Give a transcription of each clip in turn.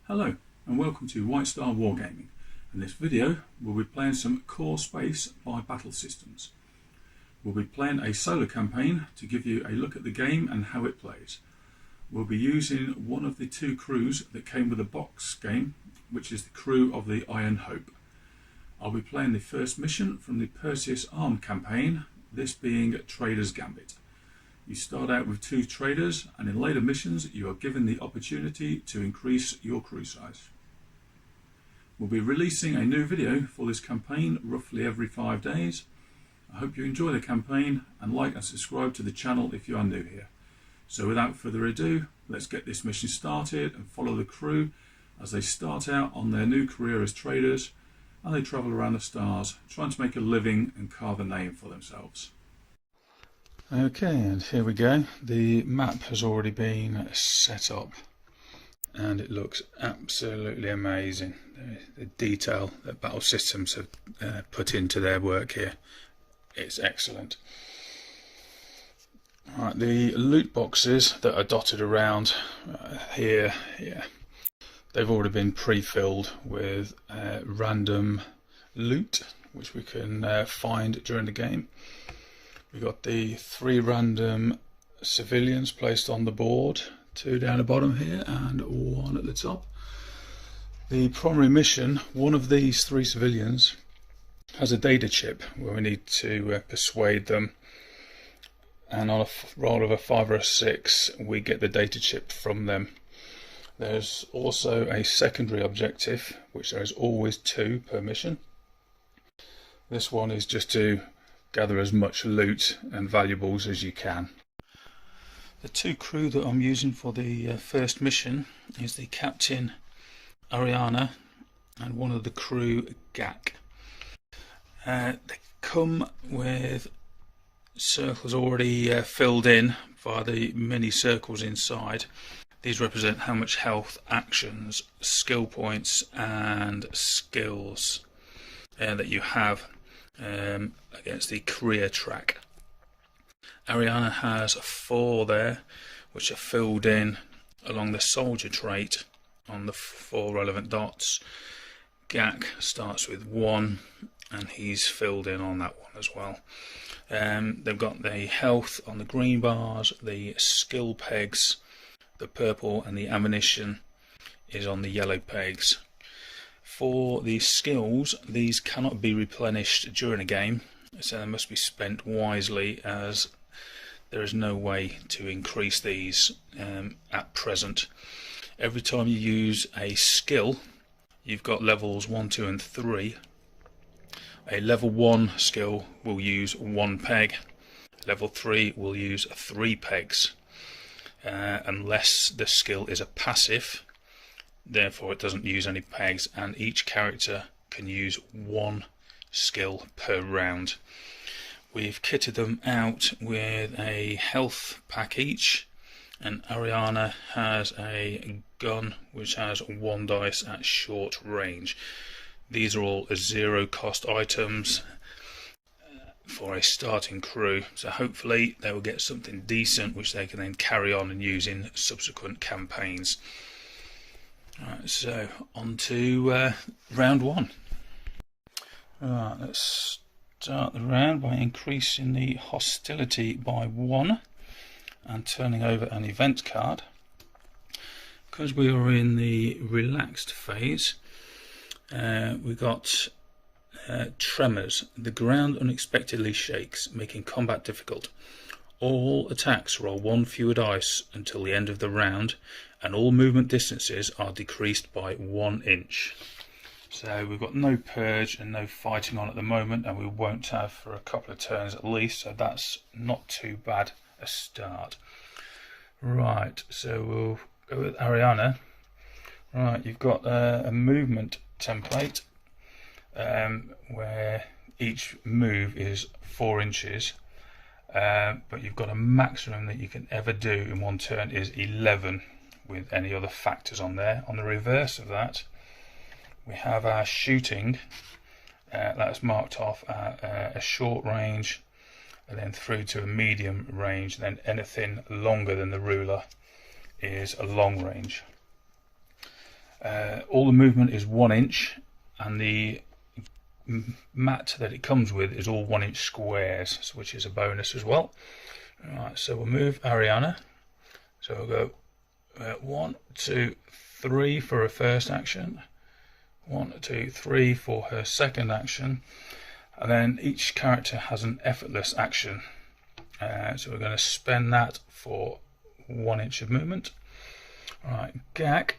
Hello and welcome to Whitestar Wargaming. In this video we'll be playing some Core Space by Battle Systems. We'll be playing a solo campaign to give you a look at the game and how it plays. We'll be using one of the two crews that came with the box game, which is the crew of the Iron Hope. I'll be playing the first mission from the Perseus Arm campaign, this being Trader's Gambit. You start out with 2 traders, and in later missions you are given the opportunity to increase your crew size. We'll be releasing a new video for this campaign roughly every 5 days. I hope you enjoy the campaign and like and subscribe to the channel if you are new here. So without further ado, let's get this mission started and follow the crew as they start out on their new career as traders and they travel around the stars trying to make a living and carve a name for themselves. Okay, and here we go. The map has already been set up and it looks absolutely amazing. The detail that Battle Systems have put into their work here, it's excellent. Right, the loot boxes that are dotted around here, they've already been pre-filled with random loot which we can find during the game. We've got the 3 random civilians placed on the board, 2 down the bottom here and 1 at the top. The primary mission, one of these 3 civilians has a data chip where we need to persuade them, and on a roll of a 5 or a 6 we get the data chip from them. There's also a secondary objective, which there is always 2 per mission. This one is just to gather as much loot and valuables as you can. The 2 crew that I'm using for the first mission is the Captain Ariana and one of the crew Gak. They come with circles already filled in by the mini circles inside. These represent how much health, actions, skill points and skills that you have against the career track. Ariana has 4 there which are filled in along the soldier trait on the 4 relevant dots. Gak starts with 1 and he's filled in on that one as well. They've got the health on the green bars, the skill pegs, the purple, and the ammunition is on the yellow pegs. For the skills, these cannot be replenished during a game, so they must be spent wisely, as there is no way to increase these at present. Every time you use a skill, you've got levels 1, 2 and 3. A level 1 skill will use 1 peg, level 3 will use 3 pegs, unless the skill is a passive. Therefore it doesn't use any pegs, and each character can use 1 skill per round. We've kitted them out with a health pack each, and Ariana has a gun which has 1 dice at short range. These are all 0 cost items for a starting crew, so hopefully they will get something decent which they can then carry on and use in subsequent campaigns. Right, so on to round 1. Right, let's start the round by increasing the hostility by 1 and turning over an event card. Because we are in the relaxed phase, we got tremors. The ground unexpectedly shakes, making combat difficult. All attacks roll 1 fewer dice until the end of the round, and all movement distances are decreased by 1 inch. So we've got no purge and no fighting on at the moment, and we won't have for a couple of turns at least, so that's not too bad a start. Right, so we'll go with Ariana. Right, you've got a movement template where each move is 4 inches, but you've got a maximum that you can ever do in 1 turn is 11 with any other factors on there. On the reverse of that, we have our shooting, that's marked off at a short range and then through to a medium range, then anything longer than the ruler is a long range. All the movement is 1 inch, and the mat that it comes with is all 1 inch squares, which is a bonus as well. Right, so we'll move Ariana. So we'll go 1, 2, 3 for her first action, 1, 2, 3 for her second action, and then each character has an effortless action. So we're going to spend that for 1 inch of movement. Right, Gak,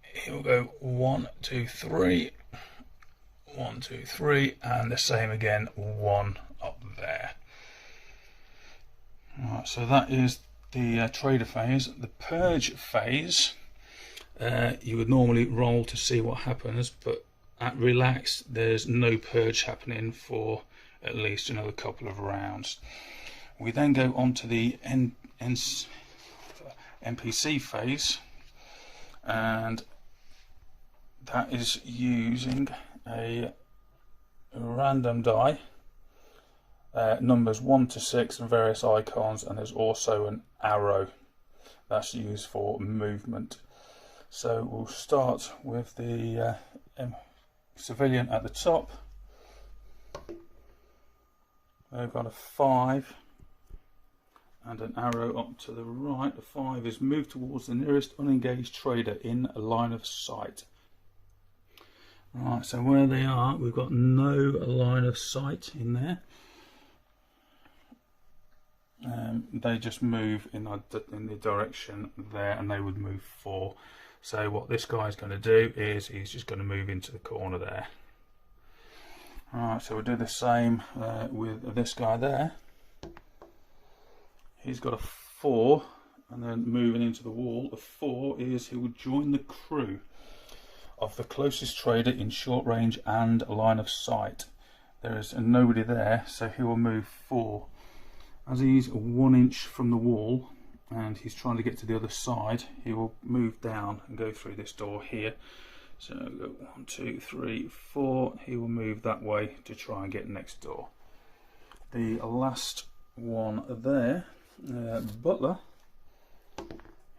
he'll go 1, 2, 3, 1, 2, 3, and the same again, 1 up there. Right, so that is the trader phase. The purge phase, you would normally roll to see what happens, but at relaxed there's no purge happening for at least another couple of rounds. We then go on to the NPC phase, and that is using a random die, numbers 1 to 6 and various icons, and there's also an arrow that's used for movement. So we'll start with the civilian at the top. They've got a 5 and an arrow up to the right. The 5 is move towards the nearest unengaged trader in a line of sight. Right, so where they are, we've got no line of sight in there. They just move in the direction there, and they would move 4. So what this guy's going to do is he's just going to move into the corner there. Alright, so we'll do the same with this guy there. He's got a 4, and then moving into the wall. A 4 is he will join the crew of the closest trader in short range and line of sight. There is nobody there, so he will move 4. As he's 1 inch from the wall and he's trying to get to the other side, he will move down and go through this door here. So go 1, 2, 3, 4. He will move that way to try and get next door. The last one there, Butler,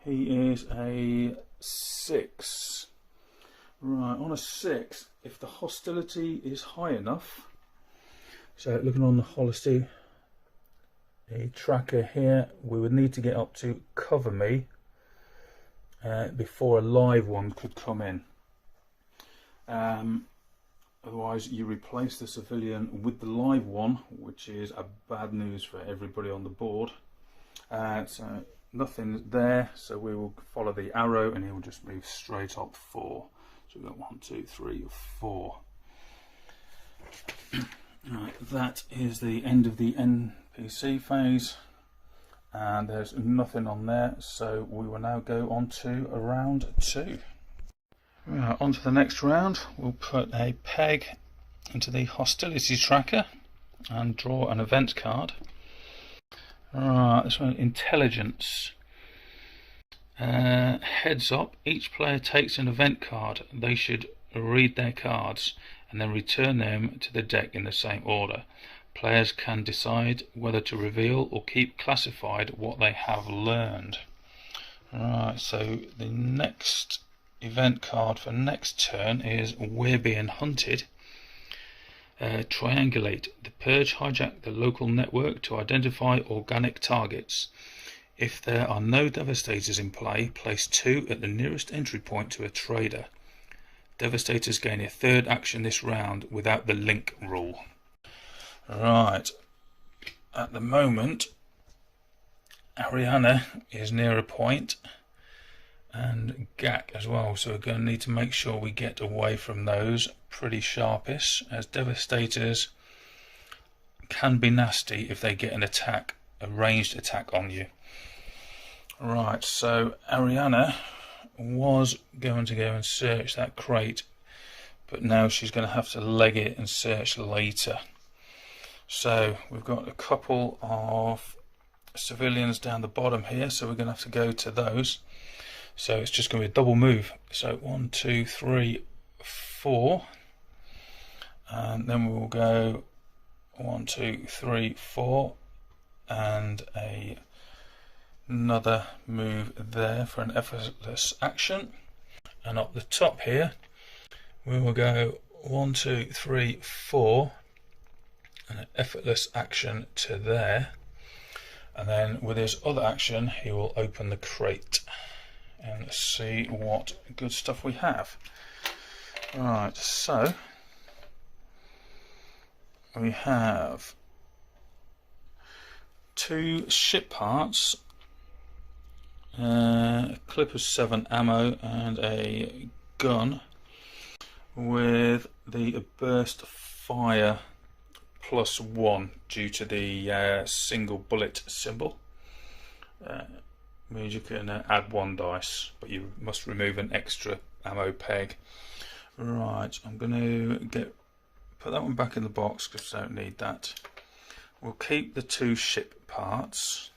he is a 6. Right, on a 6, if the hostility is high enough, so looking on the hostility tracker here, we would need to get up to cover me before a live one could come in. Otherwise you replace the civilian with the live one, which is a bad news for everybody on the board. So nothing there, so we will follow the arrow and he will just move straight up 4. So we've got 1, 2, 3, 4. Right, that is the end of the NPC phase, and there's nothing on there, so we will now go on to round 2. Right, on to the next round. We'll put a peg into the hostility tracker and draw an event card. Right, this one, intelligence. Heads up, each player takes an event card. They should read their cards and then return them to the deck in the same order. Players can decide whether to reveal or keep classified what they have learned. Right, so the next event card for next turn is We're Being Hunted. Triangulate. The Purge hijack the local network to identify organic targets. If there are no devastators in play, place 2 at the nearest entry point to a trader. Devastators gain a 3rd action this round without the link rule. Right, at the moment Ariana is near a point, and Gak as well, so we're going to need to make sure we get away from those pretty sharpish, as devastators can be nasty if they get an attack, a ranged attack on you. Right, so Ariana was going to go and search that crate, but now she's going to have to leg it and search later. So we've got a couple of civilians down the bottom here, so we're going to have to go to those. So it's just going to be a double move. So 1, 2, 3, 4, and then we'll go 1, 2, 3, 4, and another move there for an effortless action. and up the top here we will go 1, 2, 3, 4, and an effortless action to there, and then with his other action he will open the crate and see what good stuff we have. Right, so we have 2 ship parts, a clip of 7 ammo and a gun with the burst fire +1 due to the single bullet symbol. Means you can add 1 dice, but you must remove an extra ammo peg. Right, I'm going to put that one back in the box because I don't need that. We'll keep the 2 ship parts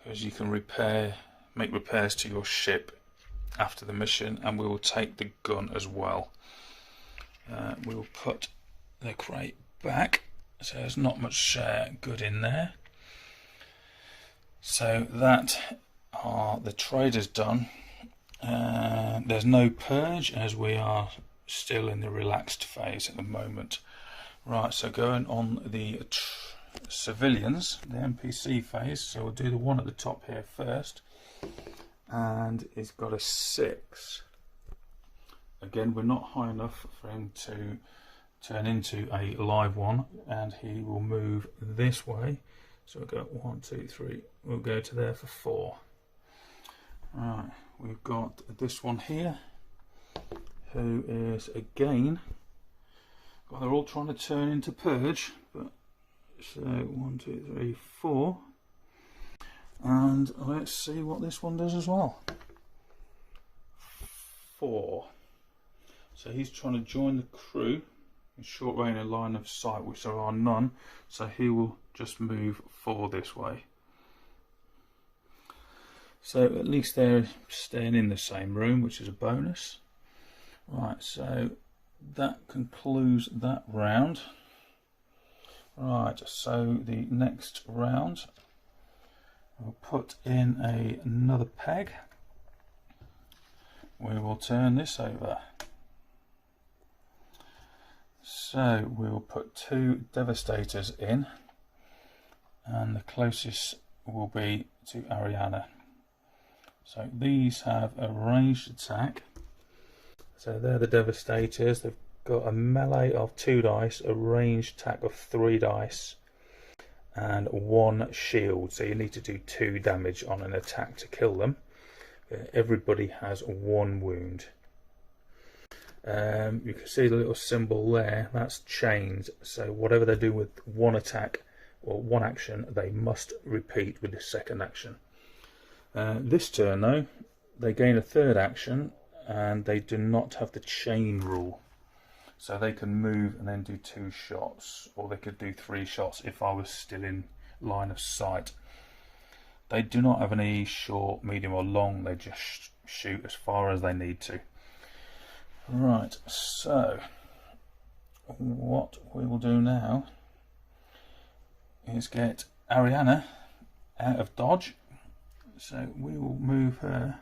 because you can make repairs to your ship after the mission, and we will take the gun as well. We will put the crate back, so there's not much good in there. So that are the traders done. There's no purge as we are still in the relaxed phase at the moment. Right, so going on the civilians, the NPC phase, so we'll do the one at the top here first, and it's got a 6. Again, we're not high enough for him to turn into a live one, and he will move this way. So we'll go 1, 2, 3, we'll go to there for 4. Right, we've got this one here, who is again, well, they're all trying to turn into purge, but so 1, 2, 3, 4, and let's see what this one does as well. 4. So he's trying to join the crew in short range and line of sight, which there are none, so he will just move 4 this way. So at least they're staying in the same room, which is a bonus. Right, so that concludes that round. Right, so the next round we'll put in another peg. We will turn this over. So we will put 2 devastators in, and the closest will be to Ariana. So these have a ranged attack. So they're the devastators. They've got a melee of 2 dice, a ranged attack of 3 dice, and 1 shield. So you need to do 2 damage on an attack to kill them. Everybody has 1 wound. You can see the little symbol there, that's chained, so whatever they do with 1 attack or 1 action, they must repeat with the second action. This turn though, they gain a 3rd action and they do not have the chain rule, so they can move and then do 2 shots, or they could do 3 shots if I was still in line of sight. They do not have any short, medium or long, they just shoot as far as they need to. Right, so what we will do now is get Ariana out of dodge. So we will move her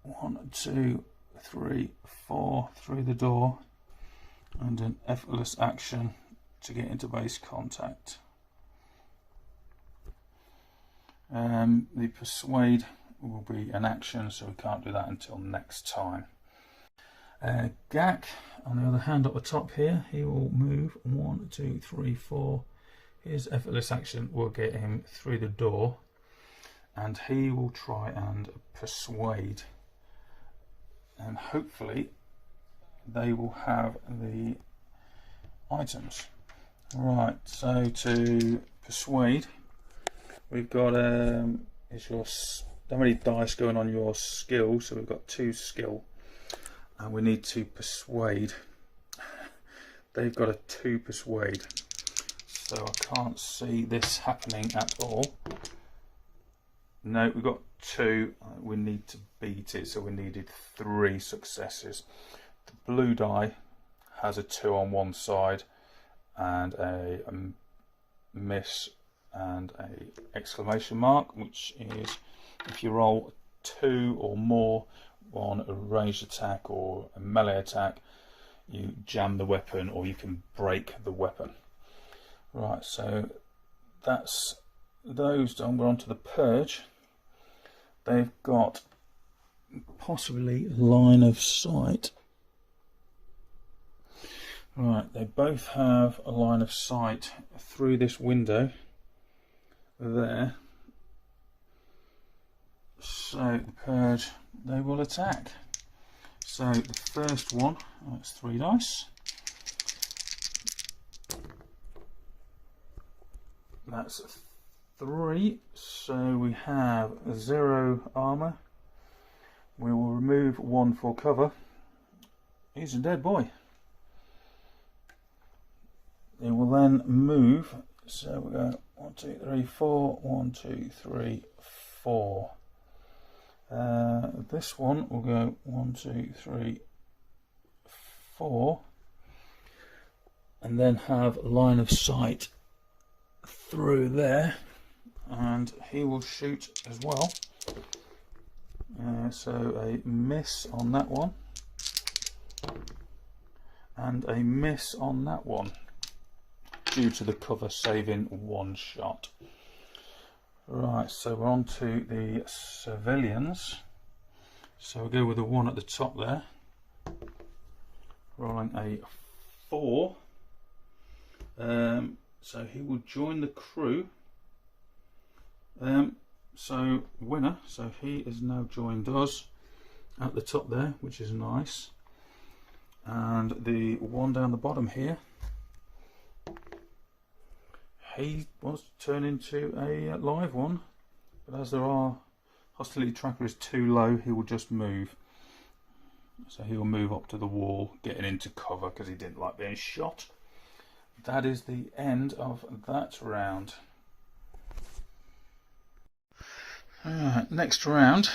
1, 2, 3, 4 through the door, and an effortless action to get into base contact. The persuade will be an action, so we can't do that until next time. Gak, on the other hand, up the top here, he will move 1, 2, 3, 4. His effortless action will get him through the door, and he will try and persuade, and hopefully they will have the items. Right, so to persuade, we've got is your how many dice going on your skill, so we've got 2 skill. And we need to persuade. They've got a 2 persuade, so I can't see this happening at all. No, we've got 2. We need to beat it, so we needed 3 successes. The blue die has a 2 on one side and a miss and a exclamation mark, which is if you roll 2 or more on a ranged attack or a melee attack, you jam the weapon or you can break the weapon. Right, so that's those done. We're on to the Purge. They've got possibly line of sight. Right, they both have a line of sight through this window there. So the Purge, they will attack. So the first one, that's 3 dice. That's 3, so we have 0 armour. We will remove 1 for cover. He's a dead boy. He will then move, so we go 1, 2, 3, 4, 1, 2, 3, 4. This one will go 1, 2, 3, 4, and then have line of sight through there, and he will shoot as well. So a miss on that one, and a miss on that one, due to the cover saving 1 shot. Right, so we're on to the civilians. So we'll go with the one at the top there. Rolling a 4. So he will join the crew. So winner, so he is now joined us at the top there, which is nice. And the one down the bottom here, he was turned into a live one, but as our hostility tracker is too low, he will just move. So he will move up to the wall, getting into cover because he didn't like being shot. That is the end of that round. Alright, next round,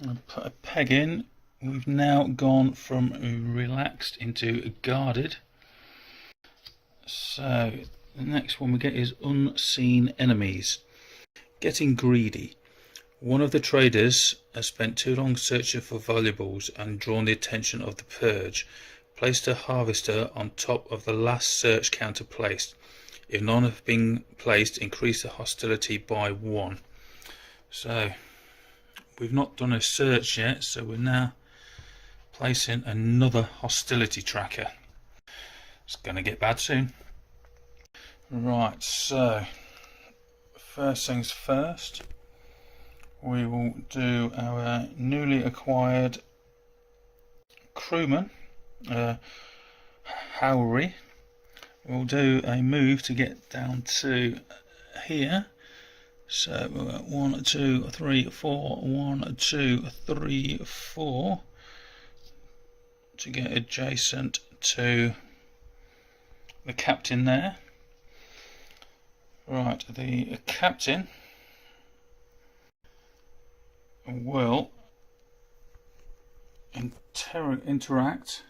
I'll put a peg in. We've now gone from relaxed into guarded. So the next one we get is unseen enemies. Getting greedy. One of the traders has spent too long searching for valuables and drawn the attention of the Purge. Placed a harvester on top of the last search counter placed. If none have been placed, increase the hostility by 1. So we've not done a search yet, so we're now placing another hostility tracker. It's going to get bad soon. Right, so first things first, we will do our newly acquired crewman, Howry. We'll do a move to get down to here. So we've got 1, 2, 3, 4, 1, 2, 3, 4 to get adjacent to the captain there. Right, the captain will interact,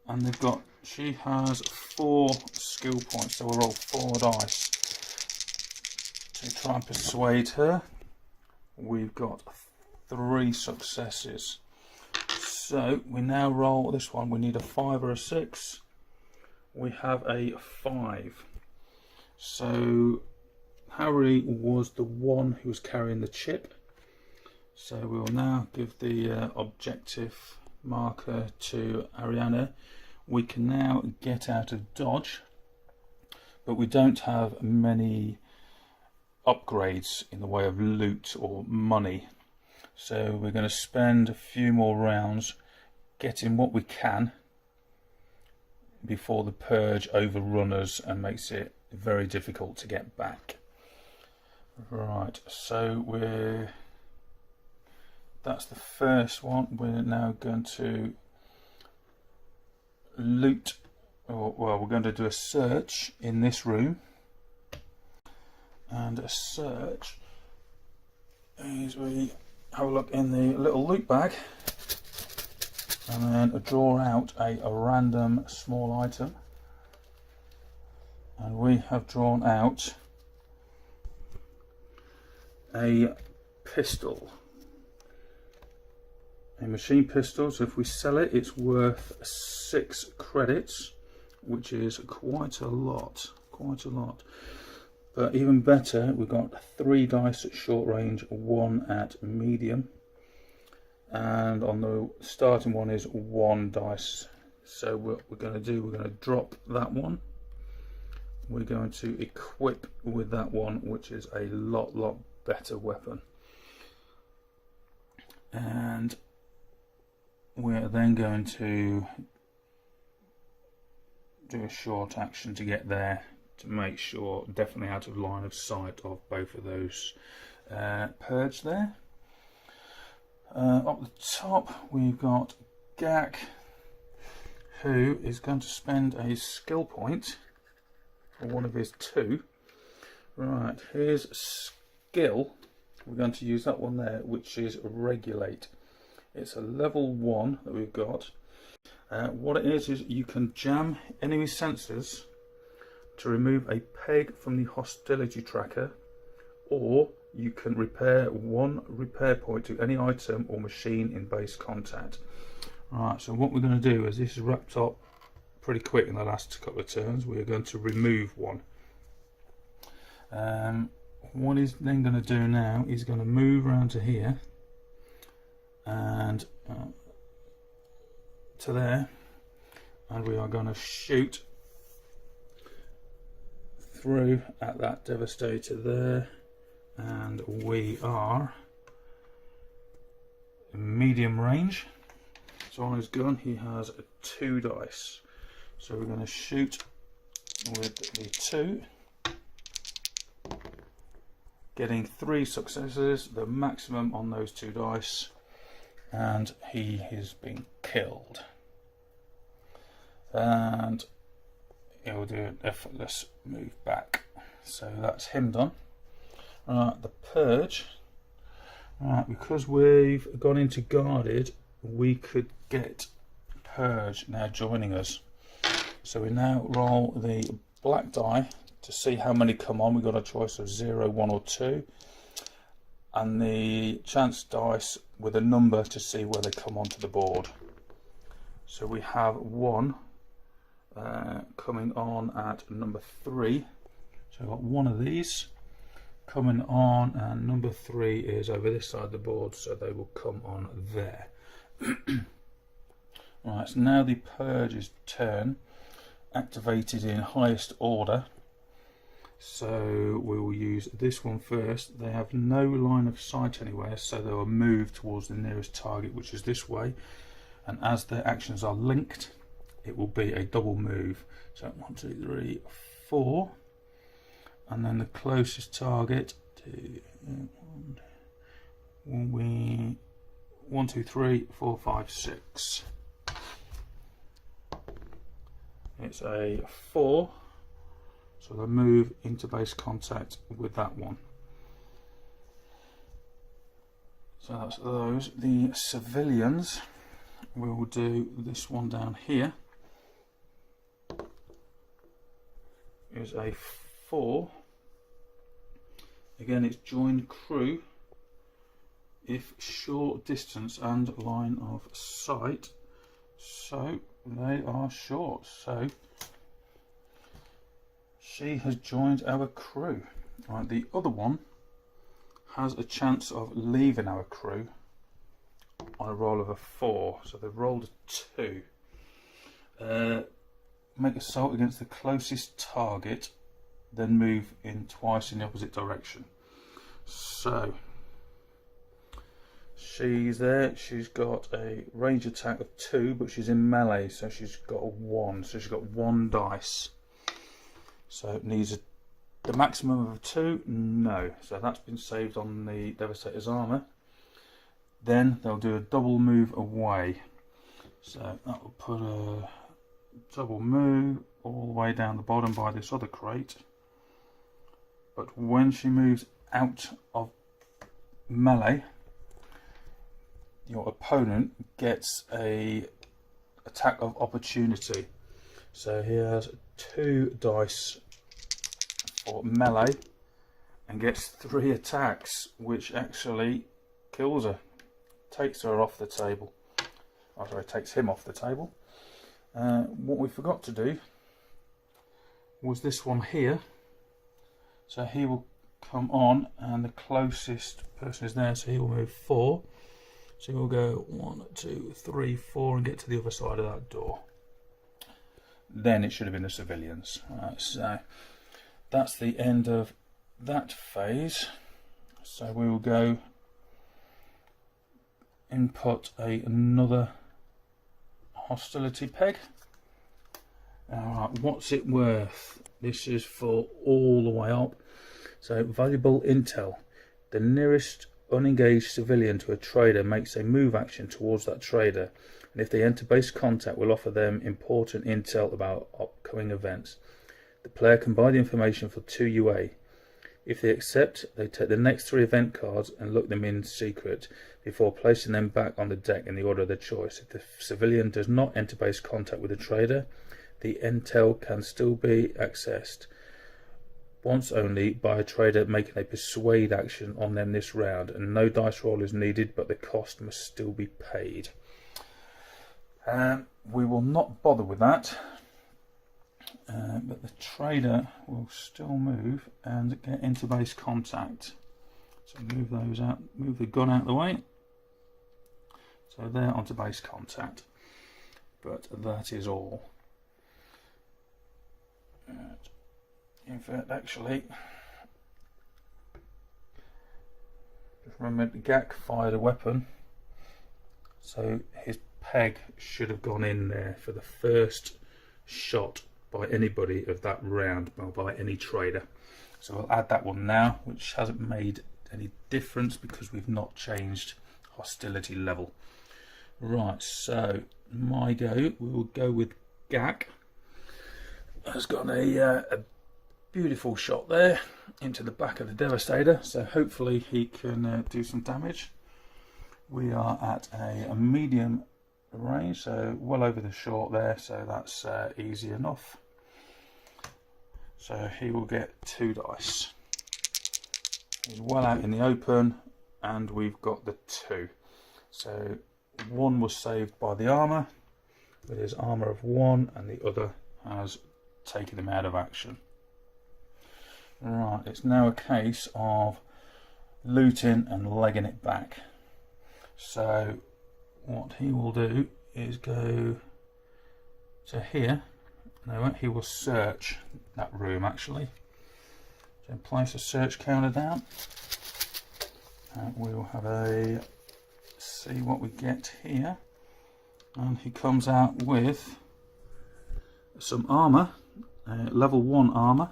and she has 4 skill points, so we'll roll 4 dice to try and persuade her. We've got 3 successes, so we now roll this one. We need a 5 or a 6. We have a 5. So Harry was the one who was carrying the chip, so we'll now give the objective marker to Ariana. We can now get out of dodge, but we don't have many upgrades in the way of loot or money, so we're going to spend a few more rounds getting what we can before the Purge overrun us and makes it very difficult to get back. Right, so that's the first one. We're now going to loot, well, we're going to do a search in this room, and a search is we have a look in the little loot bag and then draw out a random small item, and we have drawn out a pistol. a machine pistol, so if we sell it, it's worth 6 credits, which is quite a lot, But even better, we've got 3 dice at short range, 1 at medium, and on the starting one is 1 dice. So what we're going to do, we're going to drop that one, we're going to equip with that one, which is a lot better weapon, and we're then going to do a short action to get there, to make sure, definitely out of line of sight of both of those purge there. Up the top we've got Gak, who is going to spend a skill point for one of his 2. Right, his skill, we're going to use that one there, which is regulate. It's a level 1 that we've got. What it is you can jam enemy sensors to remove a peg from the hostility tracker, or you can repair 1 repair point to any item or machine in base contact. Right, so what we're going to do is, this is wrapped up pretty quick in the last couple of turns, we're going to remove 1. What he's then going to do now, he's going to move around to here and to there, and we are going to shoot through at that devastator there, and we are medium range. So on his gun he has 2 dice, so we're going to shoot with the 2, getting 3 successes, the maximum on those 2 dice, and he has been killed. And he'll do an effortless move back. So that's him done. Right, the purge. Right, because we've gone into guarded, we could get purge now joining us. So we now roll the black die to see how many come on. We've got a choice of 0, 1 or 2, and the chance dice with a number to see where they come onto the board. So we have 1 coming on at number 3, so I've got 1 of these coming on, and number 3 is over this side of the board, so they will come on there. Right, so now the purge's turn, activated in highest order, so we will use this one first. They have no line of sight anywhere, so they will move towards the nearest target, which is this way, and as their actions are linked, it will be a double move. So 1, 2, 3, 4, and then the closest target to will be 1, 2, 3, 4, 5, 6. It's a 4, so they move into base contact with that one. So that's those. The civilians, we will do this one down here. Is a 4. Again, it's joined crew if short distance and line of sight, so they are short, so she has joined our crew. Right, the other one has a chance of leaving our crew on a roll of a 4, so they've rolled a 2. Make assault against the closest target, then move in twice in the opposite direction. So she's there, she's got a range attack of 2, but she's in melee, so she's got a 1, so she's got 1 dice. So it needs the maximum of 2, no, so that's been saved on the Devastator's armour. Then they'll do a double move away, so that will put a double move all the way down the bottom by this other crate. But when she moves out of melee, your opponent gets a attack of opportunity. So he has 2 dice for melee and gets 3 attacks, which actually kills her. takes her off the table. Oh, sorry, takes him off the table. What we forgot to do was this one here. So he will come on, and the closest person is there, so he will move 4. So we'll go 1, 2, 3, 4 and get to the other side of that door. Then it should have been the civilians. So that's the end of that phase. So we will go input another hostility peg. Alright, what's it worth? This is for all the way up. So valuable intel. The nearest unengaged civilian to a trader makes a move action towards that trader, and if they enter base contact, will offer them important intel about upcoming events. The player can buy the information for 2 UA. If they accept, they take the next 3 event cards and look them in secret before placing them back on the deck in the order of their choice. If the civilian does not enter base contact with the trader, the intel can still be accessed once only by a trader making a persuade action on them this round, and no dice roll is needed, but the cost must still be paid. We will not bother with that, but the trader will still move and get into base contact. So move those out, move the gun out of the way. So they're onto base contact, but that is all. In fact, actually, just remember, Gak fired a weapon, so his peg should have gone in there for the first shot by anybody of that round, or by any trader. So we'll add that one now, which hasn't made any difference because we've not changed hostility level. Right, so my go, we will go with Gak. Has got a beautiful shot there into the back of the Devastator, so hopefully he can do some damage. We are at a medium range, so well over the short there, so that's easy enough. So he will get 2 dice. He's well out in the open, and we've got the 2. So one was saved by the armour with his armour of 1, and the other has taken him out of action. Right, it's now a case of looting and legging it back. So what he will do is go to here. No, he will search that room actually. So place a search counter down, and we will have a see what we get here. And he comes out with some armour, level 1 armour,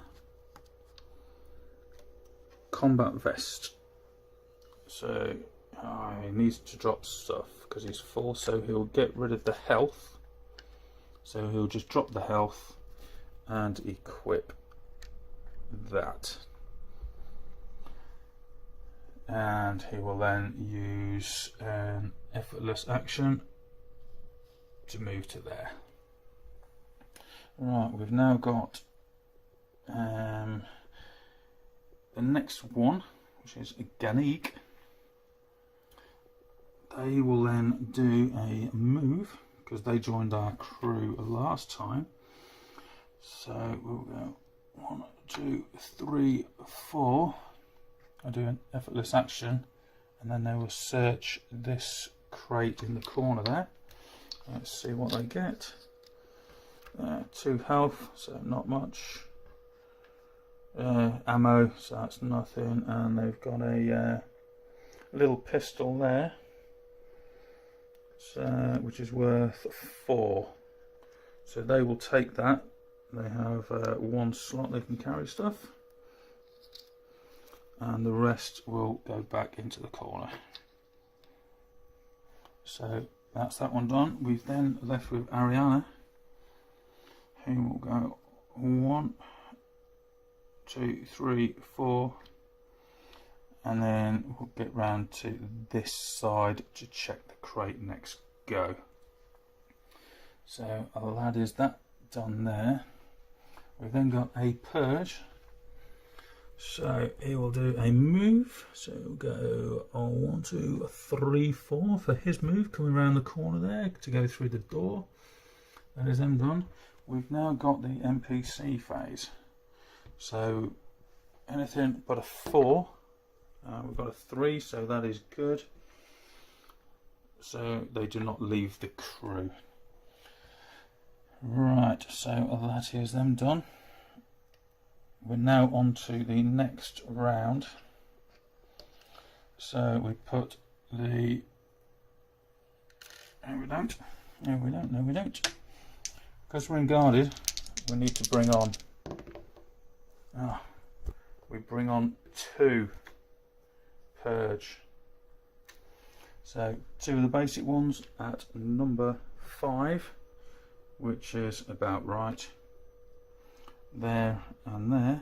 combat vest. So he needs to drop stuff because he's full, so he'll get rid of the health. So he'll just drop the health and equip that. And he will then use an effortless action to move to there. Right, we've now got the next one, which is a Ganik. They will then do a move because they joined our crew last time. So we'll go 1, 2, 3, 4. I'll do an effortless action, and then they will search this crate in the corner there. Let's see what they get. 2 health, so not much. Ammo, so that's nothing, and they've got a little pistol there, so, which is worth 4. So they will take that. They have 1 slot they can carry stuff, and the rest will go back into the corner. So that's that one done. We've then left with Ariana, who will go 1, 2, 3, 4, and then we'll get round to this side to check the crate next go. So that is that done there. We've then got a purge, So he will do a move. So we'll go on 1, 2, 3, 4 for his move, coming around the corner there to go through the door. That is them done. We've now got the NPC phase. So anything but a 4. We've got a 3, so that is good. So they do not leave the crew. Right, so that is them done. We're now on to the next round. So we put the... No we don't. No we don't. No we don't. Because we're in guarded, we need to bring on... we bring on 2 purge. So 2 of the basic ones at number 5, which is about right. There and there.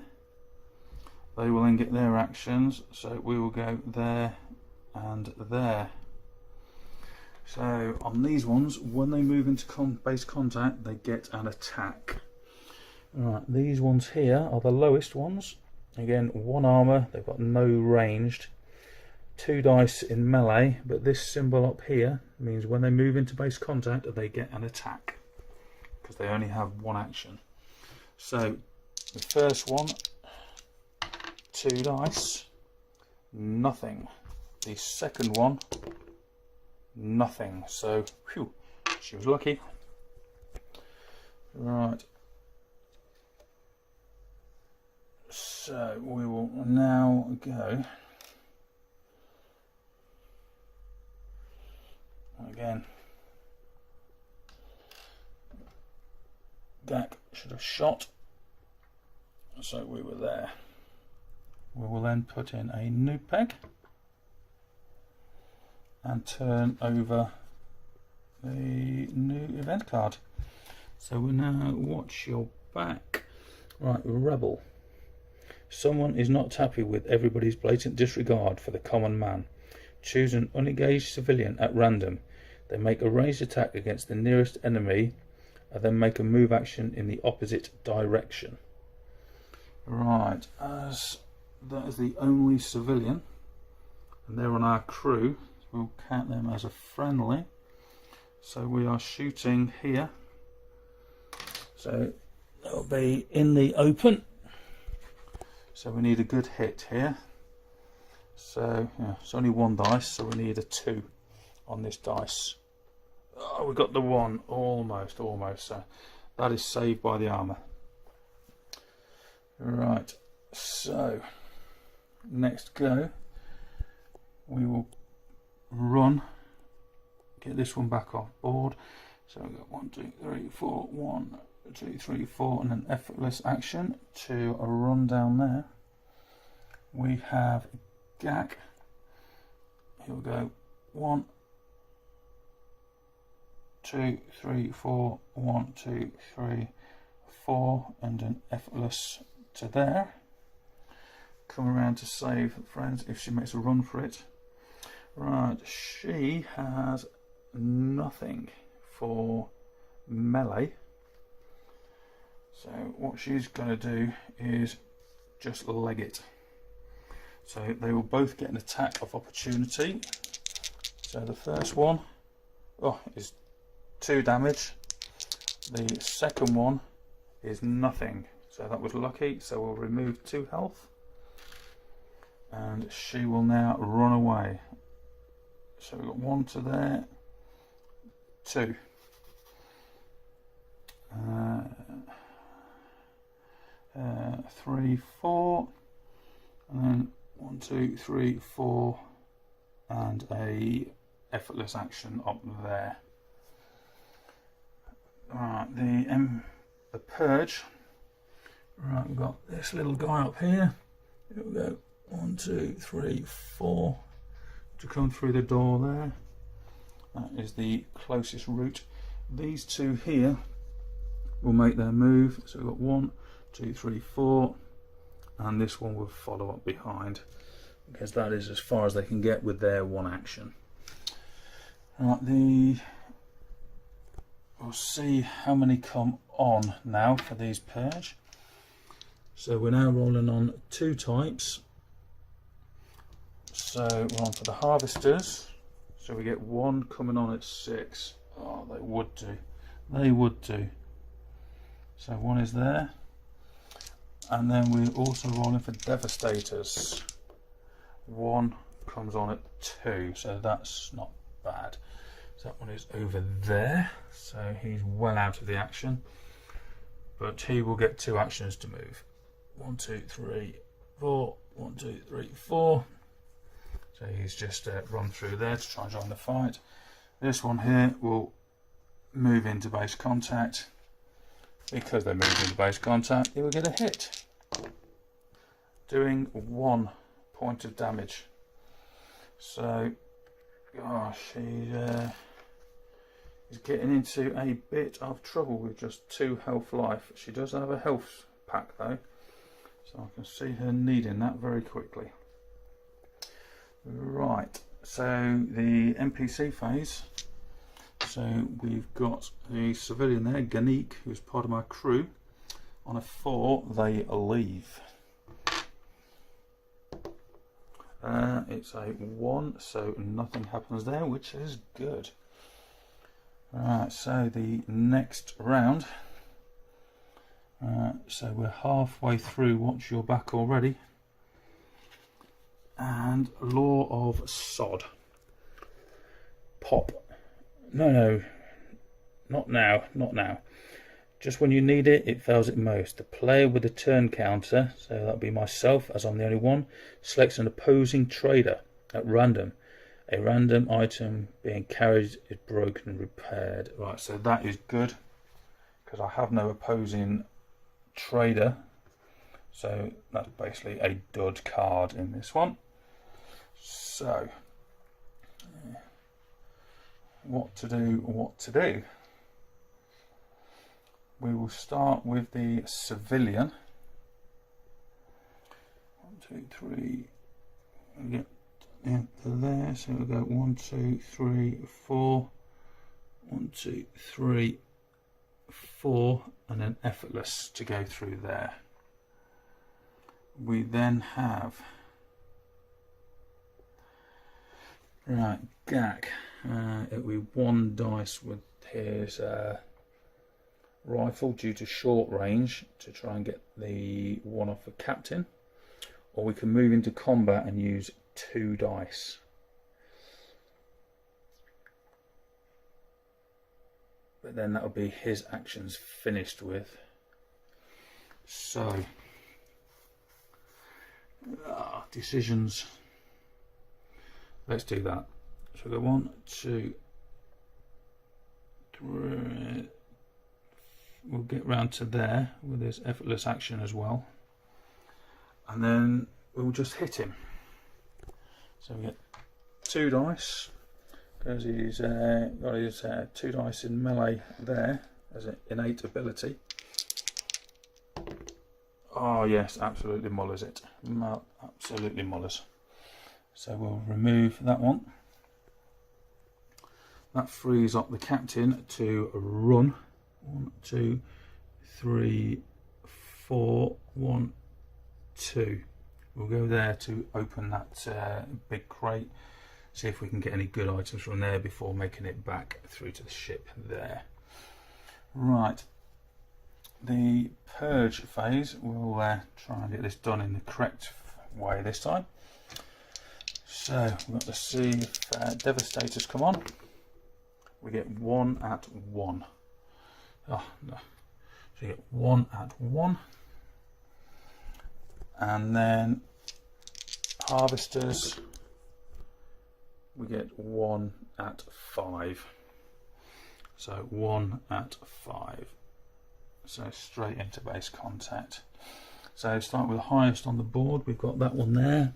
They will then get their actions, so we will go there and there. So on these ones, when they move into base contact, they get an attack. Right, these ones here are the lowest ones. Again, 1 armor, they've got no ranged. 2 dice in melee, but this symbol up here means when they move into base contact, they get an attack, because they only have 1 action. So the first one, 2 dice, nothing. The second one, nothing. So, phew, she was lucky. Right. So we will now go. Again, Gak should have shot, so we were there. We will then put in a new peg and turn over the new event card. So we now watch your back. Right, Rebel. Someone is not happy with everybody's blatant disregard for the common man. Choose an unengaged civilian at random. They make a ranged attack against the nearest enemy and then make a move action in the opposite direction. Right, as that is the only civilian and they're on our crew, we'll count them as a friendly. So we are shooting here. So they'll be in the open. So we need a good hit here. So yeah, it's only 1 dice, so we need a 2 on this dice. Oh, we got the 1, almost. So that is saved by the armour. Right, so next go, we will run, get this one back off board. So we've got 1, 2, 3, 4, 1, 2, 3, 4, and an effortless action to run down there. We have Gak. Here we go. 1, 2, 3, 4. 1, 2, 3, 4, and an effortless to there. Come around to save friends if she makes a run for it. Right, she has nothing for melee. So what she's going to do is just leg it. So they will both get an attack of opportunity. So the first one is 2 damage. The second one is nothing. So that was lucky. So we'll remove 2 health. And she will now run away. So we've got 1 to there. 2. 3, 4. And then 1, 2, 3, 4, and a effortless action up there. Right, the purge. Right, we've got this little guy up here. Here we go. 1, 2, 3, 4 to come through the door there. That is the closest route. These 2 here will make their move. So we've got 1, 2, 3, 4. And this one will follow up behind, because that is as far as they can get with their 1 action. Right, we'll see how many come on now for these purge. So we're now rolling on 2 types. So we're on for the harvesters. So we get 1 coming on at 6. Oh, they would do. They would do. So 1 is there. And then we're also rolling for devastators. 1 comes on at 2. So that's not bad. So that one is over there. So he's well out of the action. But he will get 2 actions to move. 1, 2, 3, 4. 1, 2, 3, 4. So he's just run through there to try and join the fight. This one here will move into base contact. Because they move into base contact, he will get a hit, doing 1 point of damage. So, gosh, he's getting into a bit of trouble with just 2 health life. She does have a health pack though, so I can see her needing that very quickly. Right, so the NPC phase. So we've got a civilian there, Ganik, who's part of my crew. On a 4, they leave. It's a 1, so nothing happens there, which is good. Right, so the next round. So we're halfway through Watch Your Back already. And Law of Sod. Pop. No, not now, not now. Just when you need it, it fails it most. The player with a turn counter, so that'll be myself as I'm the only one, selects an opposing trader at random. A random item being carried is broken and repaired. Right, so that is good, because I have no opposing trader. So that's basically a dud card in this one. So, what to do? We will start with the civilian. 1, 2, 3. We get into there, so we'll go 1, 2, 3, 4. 1, 2, 3, 4, and then effortless to go through there. We then have Gak. It will be 1 dice with his rifle due to short range to try and get the 1 off the captain, or we can move into combat and use 2 dice. But then that will be his actions finished with. So decisions. Let's do that. So go 1, 2, 3. We'll get round to there with his effortless action as well, and then we'll just hit him. So we get 2 dice because he's got his 2 dice in melee there as an innate ability. Oh yes, absolutely mullers it. Absolutely mullers. So we'll remove that one. That frees up the captain to run. 1, 2, 3, 4. 1, 2. We'll go there to open that big crate. See if we can get any good items from there before making it back through to the ship there. Right. The purge phase, we'll try and get this done in the correct way this time. So we've got to see if Devastators come on. We get 1 at 1. Oh no! So you get 1 at 1, and then Harvesters. We get 1 at 5. So 1 at 5. So straight into base contact. So start with the highest on the board. We've got that one there,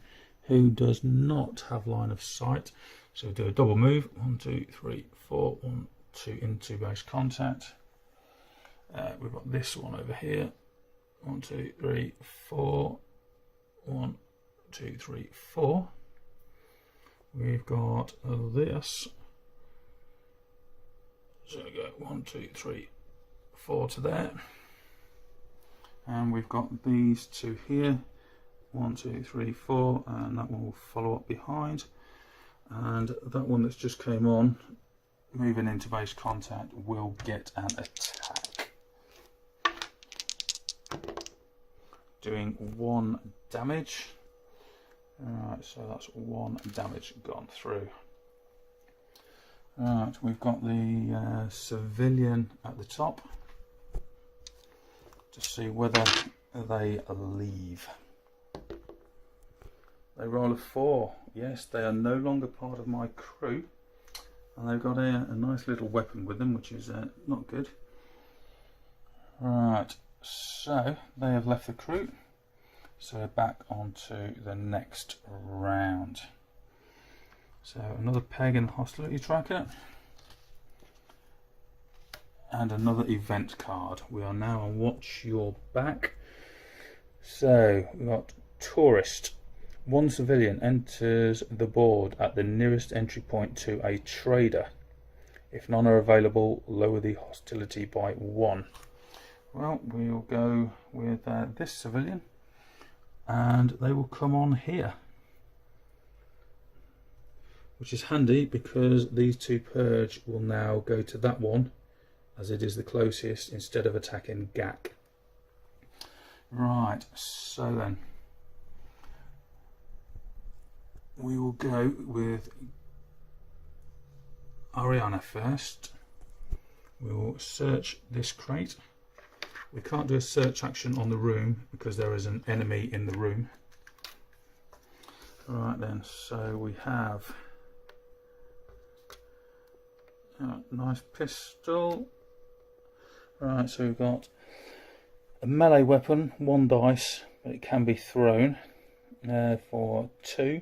who does not have line of sight. So we'll do a double move. 1, 2, 3, 4. 1, 2 into base contact. We've got this one over here. 1, 2, 3, 4. 1, 2, 3, 4. We've got this. So we go 1, 2, 3, 4 to there. And we've got these two here, 1, 2, 3, 4, and that one will follow up behind. And that one that's just came on, moving into base contact, will get an attack. Doing 1 damage. Alright, so that's 1 damage gone through. Alright, we've got the civilian at the top to see whether they leave. They roll a 4. Yes, they are no longer part of my crew, and they've got a nice little weapon with them, which is not good. Right, so they have left the crew, so we're back onto the next round. So another peg in the hostility tracker, and another event card. We are now on watch your back. So we've got tourist. 1 civilian enters the board at the nearest entry point to a trader. If none are available, lower the hostility by 1. Well, we'll go with this civilian, and they will come on here, which is handy because these 2 purge will now go to that one, as it is the closest, instead of attacking GAC. Right, so then we will go with Ariana first. We will search this crate. We can't do a search action on the room because there is an enemy in the room. Right then, so we have a nice pistol. Right, so we've got a melee weapon, 1 dice, but it can be thrown for 2.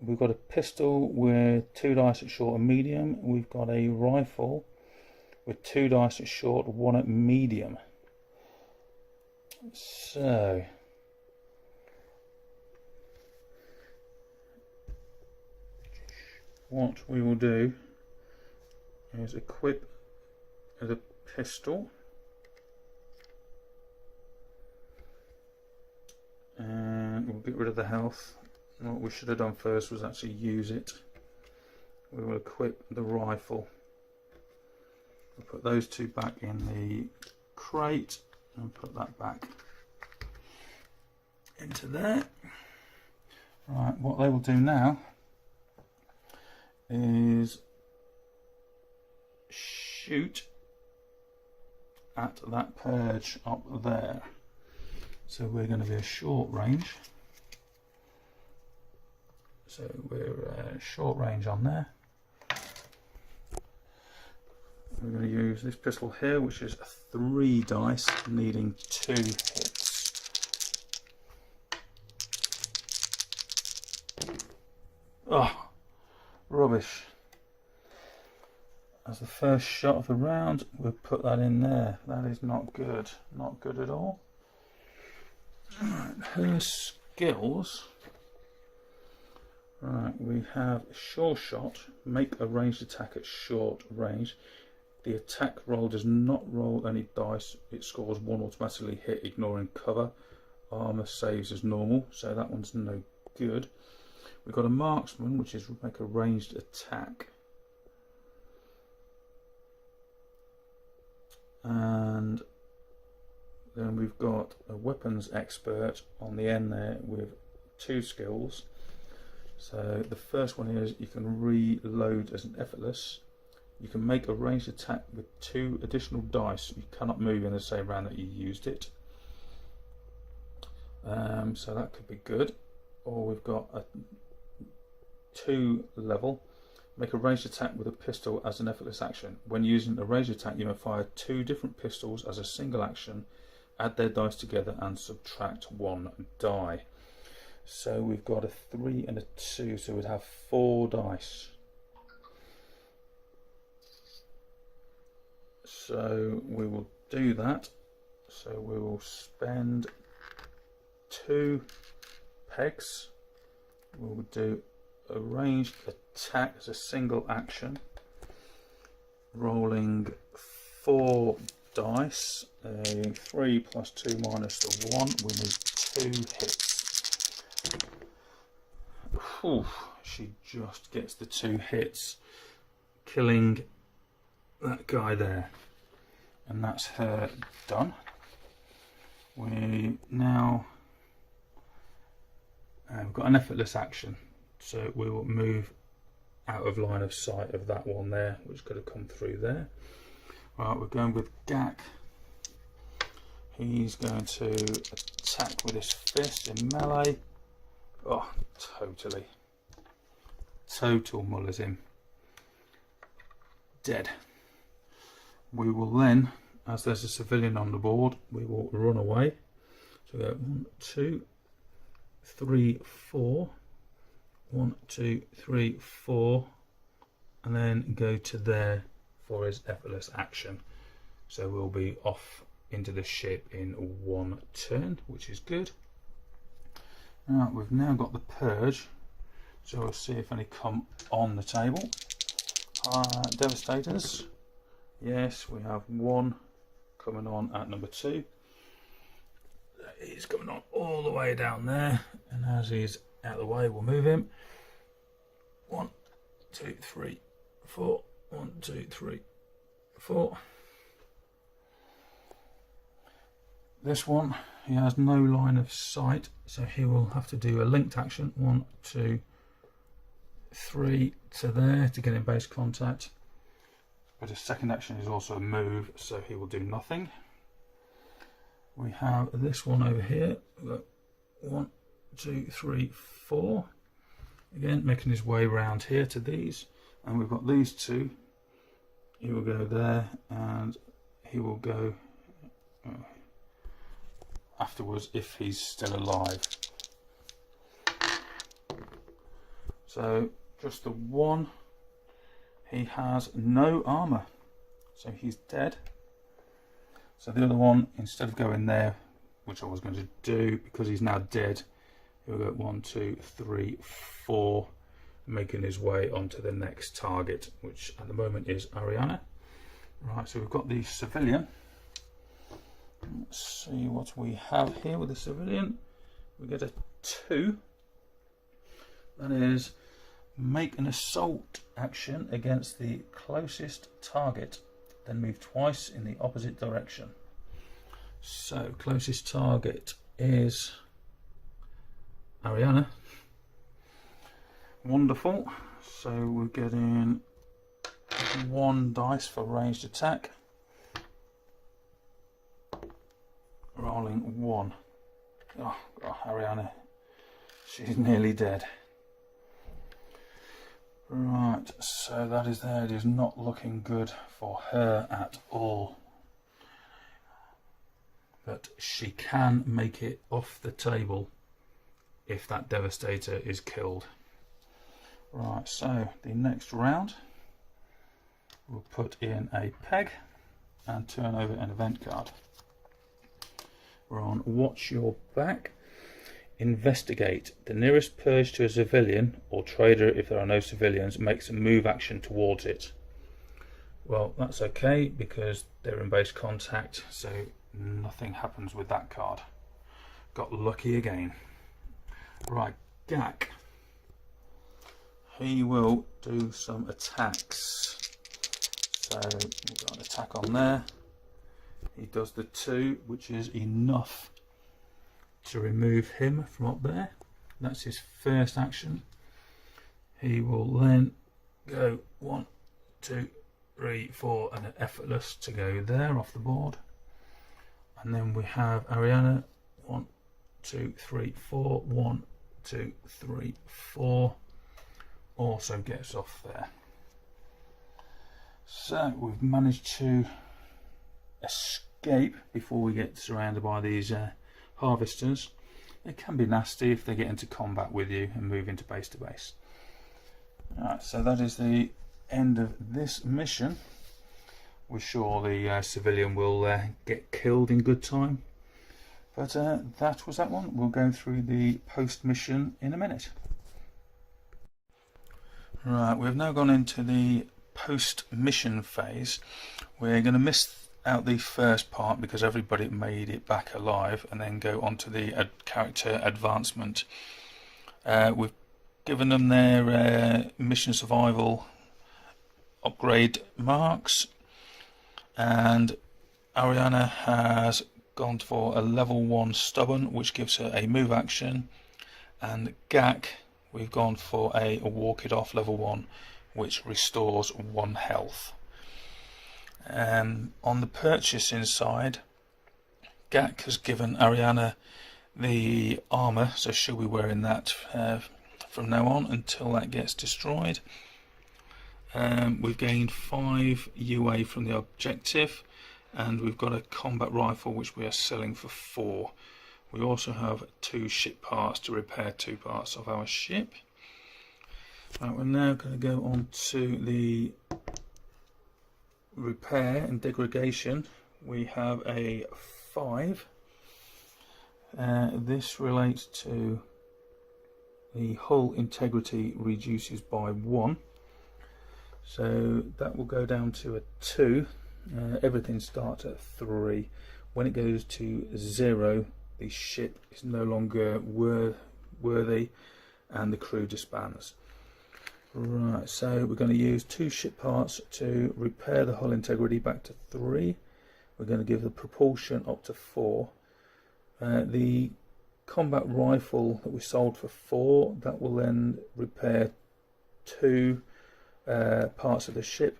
We've got a pistol with 2 dice at short and medium. We've got a rifle with 2 dice at short, 1 at medium. So what we will do is equip the pistol, and we'll get rid of the health. What we should have done first was actually use it. We will equip the rifle. We'll put those 2 back in the crate and put that back into there. Right, what they will do now is shoot at that purge up there. So we're going to be a short range. So we're short range on there. We're going to use this pistol here, which is 3 dice, needing 2 hits. Oh, rubbish. As the first shot of the round, we'll put that in there. That is not good. Not good at all. Right, her skills. Right, we have sure shot, make a ranged attack at short range. The attack roll does not roll any dice, it scores 1 automatically hit, ignoring cover. Armour saves as normal, so that one's no good. We've got a marksman, which is make a ranged attack. And then we've got a weapons expert on the end there with 2 skills. So the first one is you can reload as an effortless. You can make a ranged attack with 2 additional dice. You cannot move in the same round that you used it. So that could be good. Or we've got a 2 level. Make a ranged attack with a pistol as an effortless action. When using a ranged attack, you may fire 2 different pistols as a single action, add their dice together and subtract 1 die. So we've got a 3 and a 2, so we'd have 4 dice. So we will do that. So we will spend 2 pegs. We will do a ranged attack as a single action, rolling 4 dice. A 3 plus 2 minus the 1. We need 2 hits. Whew, she just gets the 2 hits, killing that guy there. And that's her done. We now we've got an effortless action, so we will move out of line of sight of that one there, which could have come through there. Right, we're going with Gak. He's going to attack with his fist in melee. Oh, totally. Total mullers him. Dead. We will then, as there's a civilian on the board, we will run away. So we go 1, 2, 3, 4. 1, 2, 3, 4. And then go to there for his effortless action. So we'll be off into the ship in 1 turn, which is good. Now we've now got the purge, so we'll see if any come on the table. Devastators. Yes, we have 1 coming on at number 2. He's coming on all the way down there, and as he's out of the way, we'll move him. 1, 2, 3, 4. 1, 2, 3, 4. This one, he has no line of sight, so he will have to do a linked action. 1, 2, 3 to there to get in base contact. But his second action is also a move, so he will do nothing. We have this one over here. We've got 1, 2, 3, 4. Again, making his way around here to these. And we've got these 2. He will go there, and he will go afterwards if he's still alive. So just the one. He has no armor, so he's dead. So the other one, instead of going there, which I was going to do, because he's now dead, he'll go 1, 2, 3, 4, making his way onto the next target, which at the moment is Ariana. Right, so we've got the civilian. Let's see what we have here with the civilian. We get a 2. That is, make an assault action against the closest target, then move twice in the opposite direction. So closest target is Ariana. Wonderful. So we're getting 1 dice for ranged attack. Rolling 1. Oh, Ariana, she's nearly dead. Right, so that is there. It is not looking good for her at all. But she can make it off the table if that Devastator is killed. Right, so the next round we'll put in a peg and turn over an event card. We're on Watch Your Back. Investigate. The nearest purge to a civilian or trader, if there are no civilians, makes a move action towards it. Well, that's okay because they're in base contact, so nothing happens with that card. Got lucky again. Right, Gak. He will do some attacks. So we've got an attack on there. He does the 2, which is enough to remove him from up there. That's his first action. He will then go 1, 2, 3, 4 and an effortless to go there off the board. And then we have Ariana. 1, 2, 3, 4. 1, 2, 3, 4. Also gets off there. So we've managed to escape before we get surrounded by these harvesters. They can be nasty if they get into combat with you and move into base to base. Alright, so that is the end of this mission. We're sure the civilian will get killed in good time. But that was that one. We'll go through the post mission in a minute. Right, we've now gone into the post mission phase. We're going to miss out the first part because everybody made it back alive, and then go on to the character advancement. We've given them their mission survival upgrade marks, and Ariana has gone for a level 1 stubborn, which gives her a move action, and Gak, we've gone for a walk it off level 1, which restores 1 health. On the purchasing side, Gak has given Ariana the armour, so she'll be wearing that from now on until that gets destroyed. We've gained 5 UA from the objective, and we've got a combat rifle which we are selling for 4. We also have 2 ship parts to repair 2 parts of our ship. Right, we're now going to go on to the repair and degradation. We have a 5. This relates to the hull integrity reduces by 1, so that will go down to a 2. Everything starts at 3. When it goes to 0, the ship is no longer worthy and the crew disbands. Right, so we're going to use 2 ship parts to repair the hull integrity back to 3. We're going to give the propulsion up to 4. The combat rifle that we sold for 4, that will then repair 2 parts of the ship.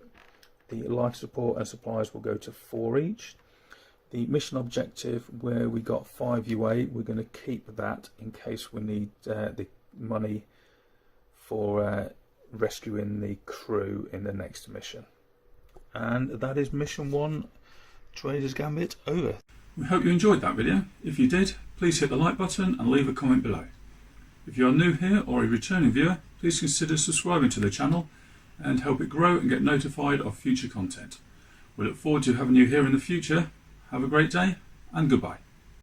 The life support and supplies will go to 4 each. The mission objective, where we got 5 UA, we're going to keep that in case we need the money for rescuing the crew in the next mission. And that is mission 1, Trader's Gambit, over. We hope you enjoyed that video. If you did, please hit the like button and leave a comment below. If you are new here or a returning viewer, please consider subscribing to the channel and help it grow and get notified of future content. We look forward to having you here in the future. Have a great day and goodbye.